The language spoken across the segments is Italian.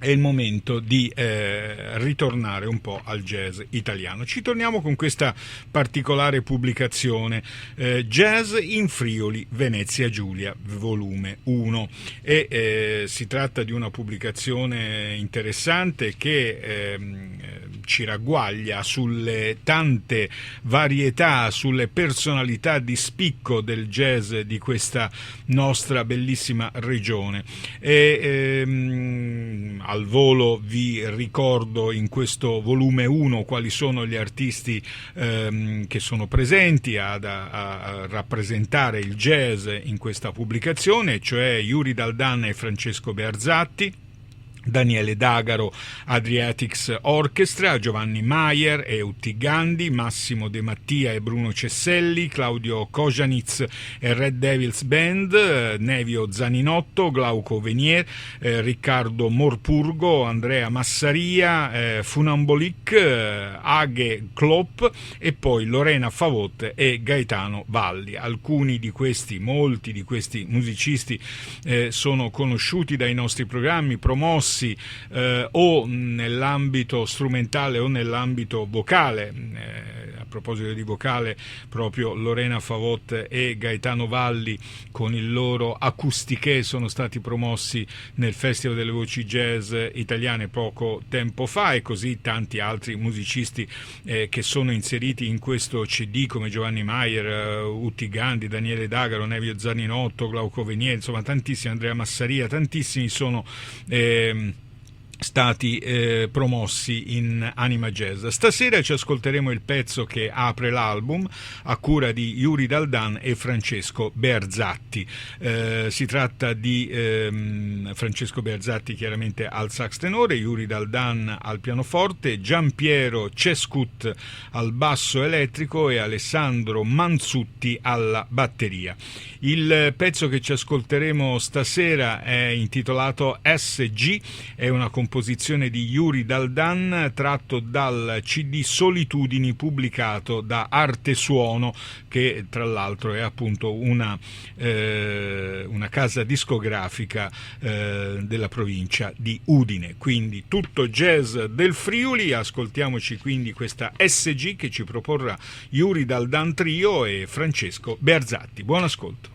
è il momento di ritornare un po' al jazz italiano. Ci torniamo con questa particolare pubblicazione, Jazz in Friuli, Venezia Giulia, volume 1, e si tratta di una pubblicazione interessante che ci ragguaglia sulle tante varietà, sulle personalità di spicco del jazz di questa nostra bellissima regione. Al volo vi ricordo in questo volume 1 quali sono gli artisti che sono presenti a rappresentare il jazz in questa pubblicazione, cioè Yuri Daldan e Francesco Bearzatti, Daniele D'Agaro, Adriatics Orchestra, Giovanni Maier e Utti Gandhi, Massimo De Mattia e Bruno Cesselli, Claudio Kojanitz e Red Devils Band, Nevio Zaninotto, Glauco Venier, Riccardo Morpurgo, Andrea Massaria, Funambolic, Aghe Klopp e poi Lorena Favot e Gaetano Valli. Molti di questi musicisti sono conosciuti dai nostri programmi, promossi o nell'ambito strumentale o nell'ambito vocale. A proposito di vocale, proprio Lorena Favot e Gaetano Valli con il loro Acoustiche sono stati promossi nel Festival delle Voci Jazz Italiane poco tempo fa, e così tanti altri musicisti che sono inseriti in questo CD, come Giovanni Maier, Utti Gandhi, Daniele D'Agaro, Nevio Zaninotto, Glauco Venier, insomma tantissimi, Andrea Massaria, tantissimi sono stati promossi in Anima Jazz. Stasera ci ascolteremo il pezzo che apre l'album a cura di Yuri Daldan e Francesco Bearzatti. Si tratta di Francesco Bearzatti chiaramente al sax tenore, Yuri Daldan al pianoforte, Giampiero Cescut al basso elettrico e Alessandro Manzutti alla batteria. Il pezzo che ci ascolteremo stasera è intitolato SG, è una composizione di Yuri Daldan tratto dal CD Solitudini pubblicato da Arte Suono, che tra l'altro è appunto una casa discografica della provincia di Udine. Quindi tutto jazz del Friuli. Ascoltiamoci quindi questa SG che ci proporrà Yuri Daldan Trio e Francesco Bearzatti. Buon ascolto.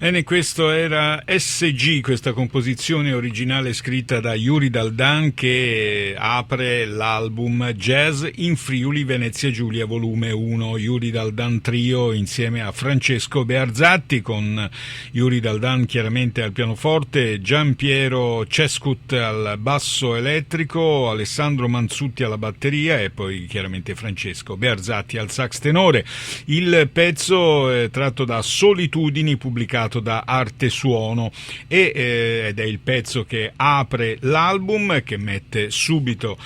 Bene, questo era SG, questa composizione originale scritta da Yuri Daldan che apre l'album Jazz in Friuli Venezia Giulia volume 1, Yuri Daldan Trio insieme a Francesco Bearzatti, con Yuri Daldan chiaramente al pianoforte, Giampiero Cescut al basso elettrico, Alessandro Manzutti alla batteria e poi chiaramente Francesco Bearzatti al sax tenore. Il pezzo è tratto da Solitudini, pubblicato da Arte Suono, ed è il pezzo che apre l'album, che mette subito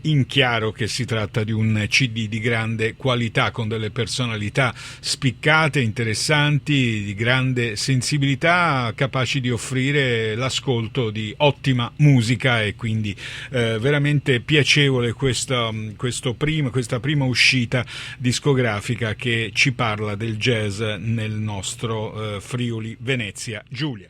in chiaro che si tratta di un CD di grande qualità, con delle personalità spiccate, interessanti, di grande sensibilità, capaci di offrire l'ascolto di ottima musica, e quindi veramente piacevole questa prima uscita discografica che ci parla del jazz nel nostro Friuli Venezia Giulia.